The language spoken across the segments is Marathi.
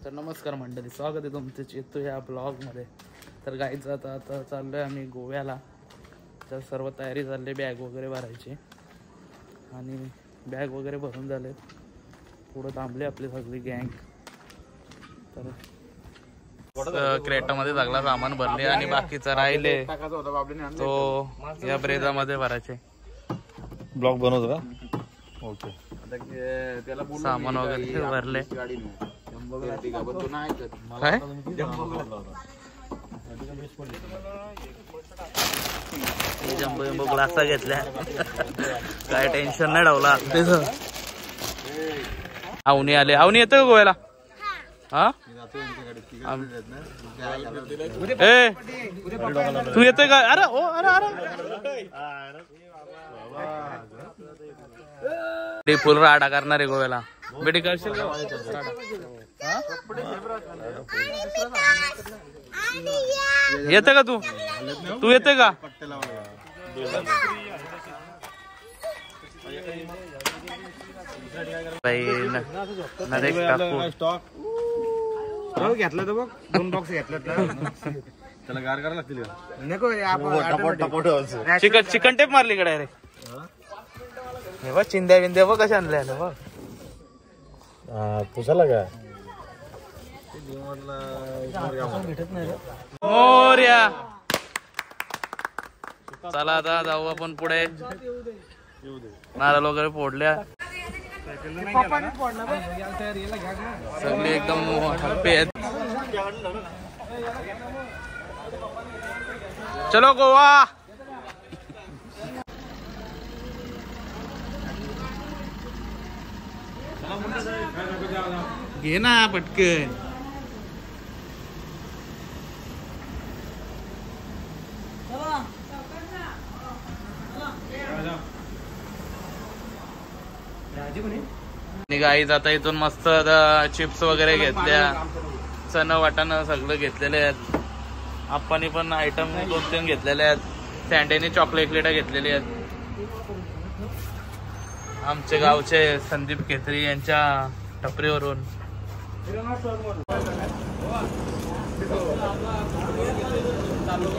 तर नमस्कार मंडळी, स्वागत आहे तुमचं चेतू या ब्लॉगमध्ये. तर गाईच आता चाललो आहे आम्ही गोव्याला. तर सर्व तयारी चालली, बॅग वगैरे भरायची आणि बॅग वगैरे भरून झाले. पुढं थांबले आपली सगळी गँग. तर क्रेटामध्ये सगळा सामान भरले आणि बाकीचं राहिले तो या ब्रेझामध्ये भरायचे. ब्लॉग बनवतो का? ओके. सामान वगैरे भरले. काय जम्बो ग्लासा घेतल्या, काय टेन्शन नाही ठेवला. आवनी आले. आवनी येतं का गोव्याला? हा ए तू येतोय का? अरे ओ अरे अरे फुल राडा करणार आहे गोव्याला. बेटी करशील का? येते का तू? तू येते का? घेतलं तर बघ, 2 बॉक्स घेतलं त्याला गार करायला लागतील का? चिकन टेप मारली कडे रे. हे बघ चिंध्या बिंद्या बघ कशा आणल्या बघ. पुसाला काय मोर्या. चला आता जाऊ आपण पुढे. नारळ वगैरे फोडल्या, सगळी एकदम हॅपी आहेत. चलो गोवा. घे ना पटकन. गाईज आता इथून मस्त चिप्स वगैरे घेतल्या, चणा वाटाणा सगळं घेतलेले आहेत. आपण पण आयटम 2-3 घेतलेले आहेत. सँडेने चॉकलेट घेतलेली आहेत. आमचे गावचे संदीप केतरी यांच्या टपरीवरून.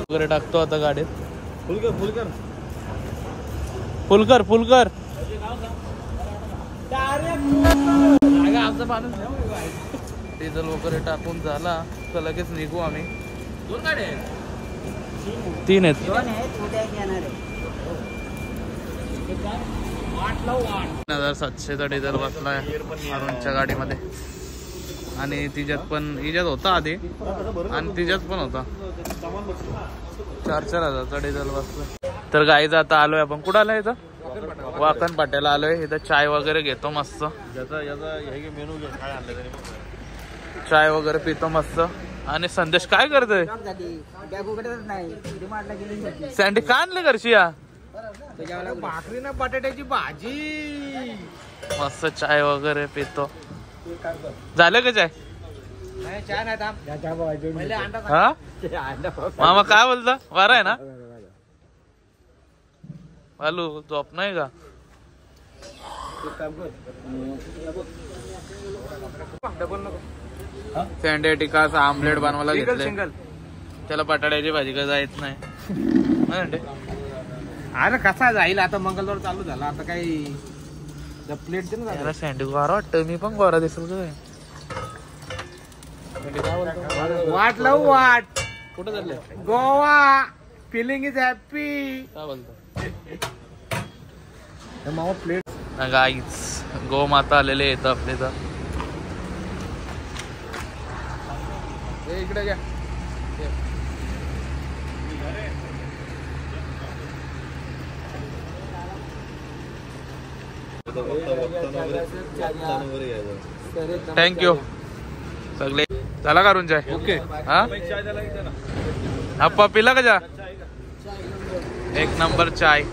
वगैरे टाकतो आता गाडीत. फुलकर आमचा माणूस डिझेल वगैरे टाकून झाला तर लगेच निघू आम्ही. 2 गाड्या आहेत? 3 आहेत. 8,700चा डिझेल बसलाय अरुणच्या गाडीमध्ये. आणि हिच्यात होता आधी आणि तिच्यात पण होता. 4,000चा डिझेल बसला. तर गाईज आता आलोय आपण. कुठं आलोय? इथं वाकण पाट्याला आलोय. इथं चाय वगैरे घेतो मस्त. चाय वगैरे पितो मस्त. आणि संदेश काय करतोय? सँडी का आणले घरची? या भाकरी ना बटाट्याची भाजी. मस्त चाय वगैरे पितो. झालं का चाय? हा मामा काय बोलता? बरं आहे ना? आलू झोप नाही का? सँडे टिकाचा आमलेट बनवायला घेतले. त्याला बटाट्याची भाजी का जायत नाही. अरे कसा जाईल आता? मंगळवार चालू झाला आता. काही प्लेट दे ना. सँडी गोरा वाटतं. मी पण गोरा दिसेल काय? वाट लावू वाट. कुठं चालले? गोवा. Feeling is happy. काय बोलतो? प्लेट गाईच गोमाता आलेले येतं आपले. तर इकडे घ्या. थँक्यू सगळे. झाला का रुंज आहे? ओके. हा पिला का? जा 1 नंबर चाय.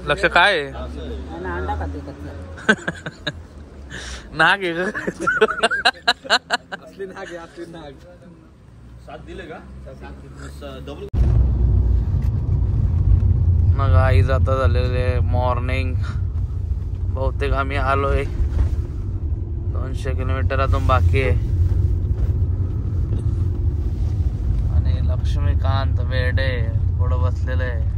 लक्ष काय आहे? नाग आहे का? मग गाईज आता झालेले मॉर्निंग. बहुतेक आम्ही आलोय 200 किलोमीटर अजून बाकी आहे. आणि लक्ष्मीकांत वेडे पुढं बसलेलं आहे.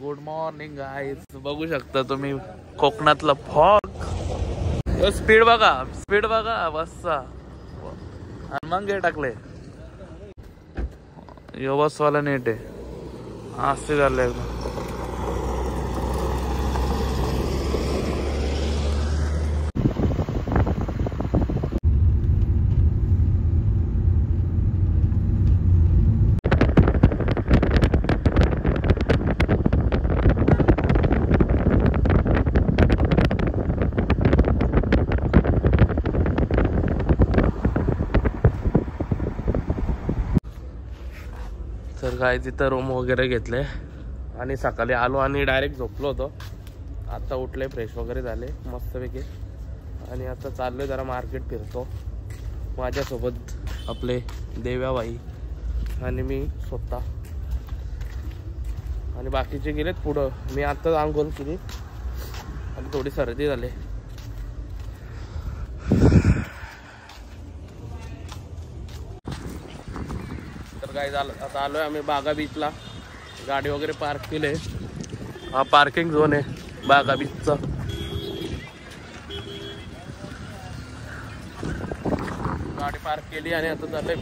Good morning guys. बघू शकता तुम्ही कोकणातलं फॉग. स्पीड बघा बसचा. आणि मग हे टाकले यो बसवाला नीट आहे. असे झाले एकदम. तर काय तिथं रूम वगैरे घेतले आणि सकाळी आलो आणि डायरेक्ट झोपलो होतो. आता उठले, फ्रेश वगैरे झाले मस्तपैकी. आणि आता चाललोय जरा मार्केट फिरतो. माझ्यासोबत आपले देव्याबाई आणि मी स्वतः. आणि बाकीचे गेलेत पुढं. मी आत्ताच आंघोळ केली आणि थोडी सर्दी झाली. काय झालं आता आलोय आम्ही बागा बीचला. गाडी वगैरे पार्क केले. हा पार्किंग झोन आहे बागा बीचचा. गाडी पार्क केली आणि आता चाललंय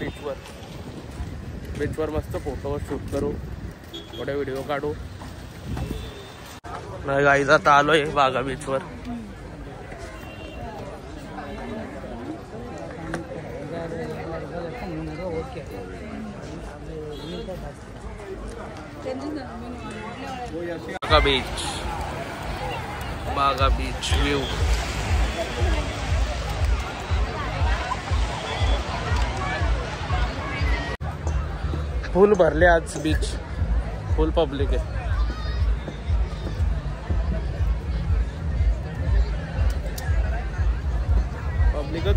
बीचवर मस्त फोटो शूट करू, थोडे व्हिडिओ काढू. नाही गाईज आता आलोय बागा बीचवर. बागा बीच व्यू. फुल भरले आज बीच. फुल पब्लिक आहे.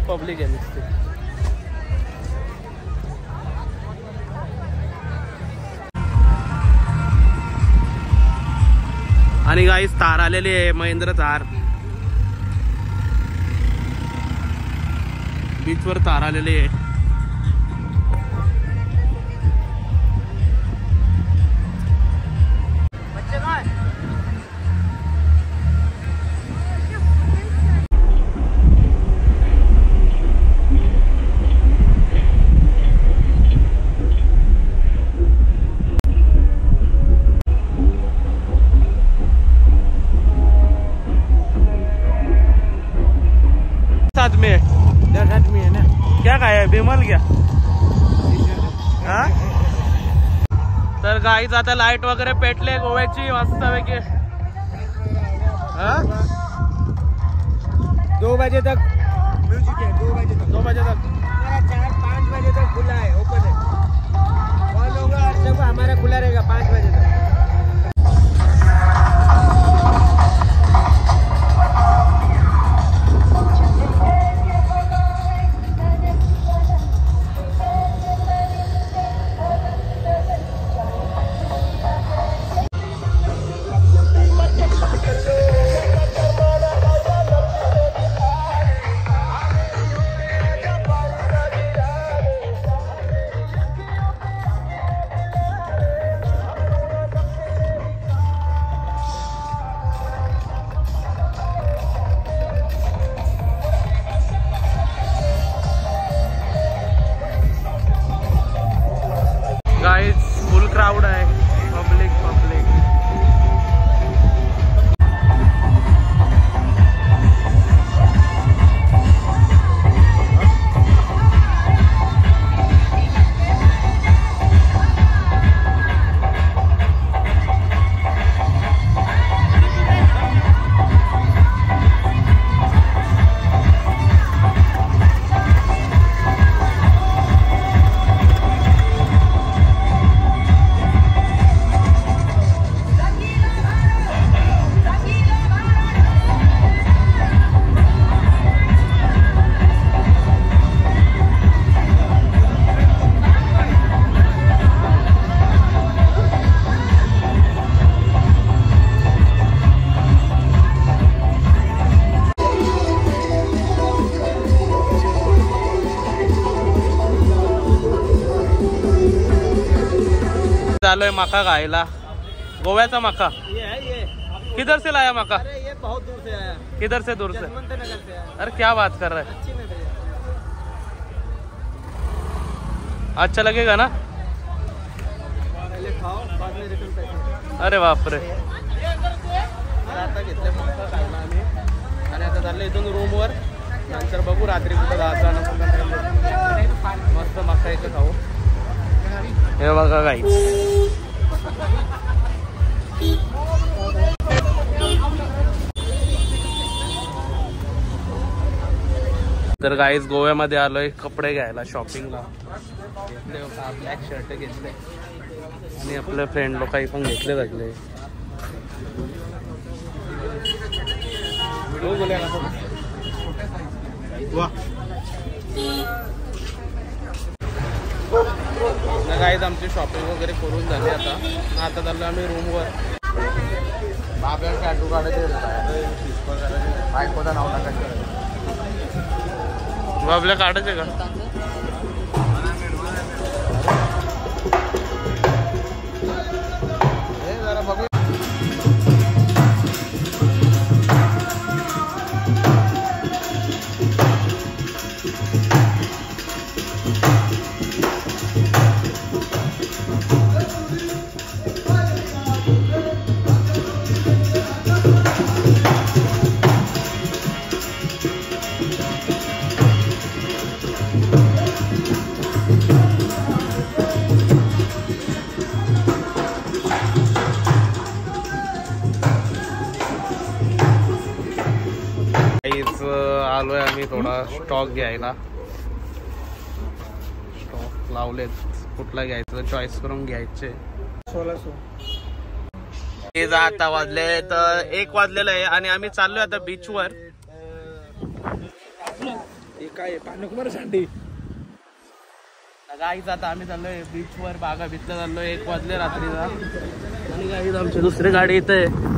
पब्लिक आहे नुसते. आणि गाईस तार आलेली आहे, महेंद्र तार. बीचवर तार आलेली आहे. आदमी है ना. क्या खाया बिमल क्या. हाँ तर गाईच आता लाईट वगैरे पेटले गोव्याची मस्तपैकी. 2 बजे तक म्यूजिक है. 2 बजे तक 4-5 बजे तक खुला है, ओपन है. बंद होगा हर जगह, हमारा खुला रहेगा 5 बजे तक. आलोय मका खायला, गोव्याचा मका। ये किधर से लाया मका? अरे ये बहुत दूर से आया, किधर से दूर से? जसवंत नगर से आया। अरे क्या बात कर रहा है, अच्छी में भैया, अच्छा लगेगा ना? पहले खाओ बाद में रिटर्न पैसे। अरे बापरे। आता घेतले मका खायला आम्ही आणि आता चाललो इथून रूमवर, नंतर बघू रात्री कुठं जायचं मस्त मका इथं खाऊ। हे बघा गाईस, तर गाईस गोव्यामध्ये आलोय कपडे घ्यायला, शॉपिंगला घेतले, ब्लॅक शर्ट घेतले आणि आपल्या फ्रेंड लोकांनी पण घेतले सगळे। गाईस आमची शॉपिंग वगैरे करून झाली आता चाललो आम्ही रूमवर। आपल्याला टॅटू काढायचे, बायकोचं नाव टाकायचं, बाबल्या काढायचे का? जरा बघू। आलोय आम्ही थोडा स्टॉक घ्यायला, स्टॉक लावलेत, कुठला घ्यायचं चॉईस करून घ्यायचे। 1600 आता वाजले तर 1 वाजलेलं आहे आणि आम्ही चाललोय आता बीचवर। हे काय पानकुमार सांडी गाईज आता आम्ही चाललोय बीचवर, बागा बीचला चाललोय, 1 वाजले रात्रीचा आणि गाईज आमची दुसरी गाडी इथे आहे।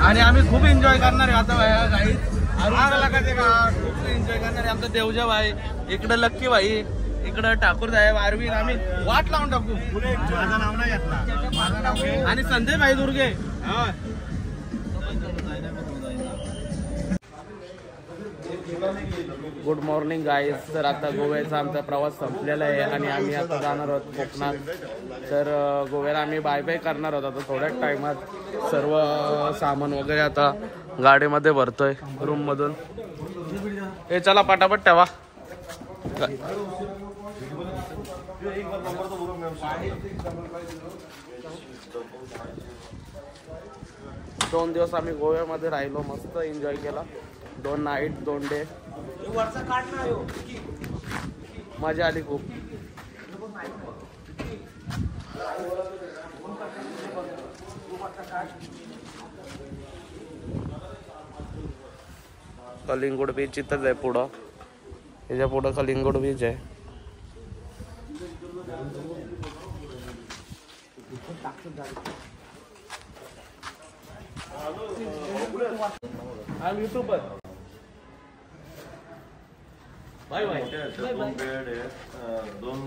आणि आम्ही खूप एन्जॉय करणार आहे आता गाईज, खूप एन्जॉय करणार आहे। आमचा देवजा भाई इकडं, लक्की भाई इकडं, ठाकूर साहेब, अरविंद, आम्ही वाट लावून टाकू। माझं नाव नाही घेतला आणि संजय भाई दुर्गे। गुड मॉर्निंग गाईज, तर आता गोव्याचा आमचा प्रवास संपलेला आहे आणि आम्ही आता जाणार आहोत कोकणात। तर गोव्याला आम्ही बाय बाय करणार आहोत आता थोड्याच टायमात। सर्व सामान वगैरे आता गाडीमध्ये भरतोय रूम मधून। हे चला पटापट ठेवा। 2 दिवस आम्ही गोव्यामध्ये राहिलो, मस्त एन्जॉय केला, 2 नाईट 2 डे, मजा आली खूप। कलिंगूट बीच इथंच आहे पुढं, याच्या पुढं कलिंगूट बीच आहे। I'm YouTuber. Bye bye. 2 bed आहे, 2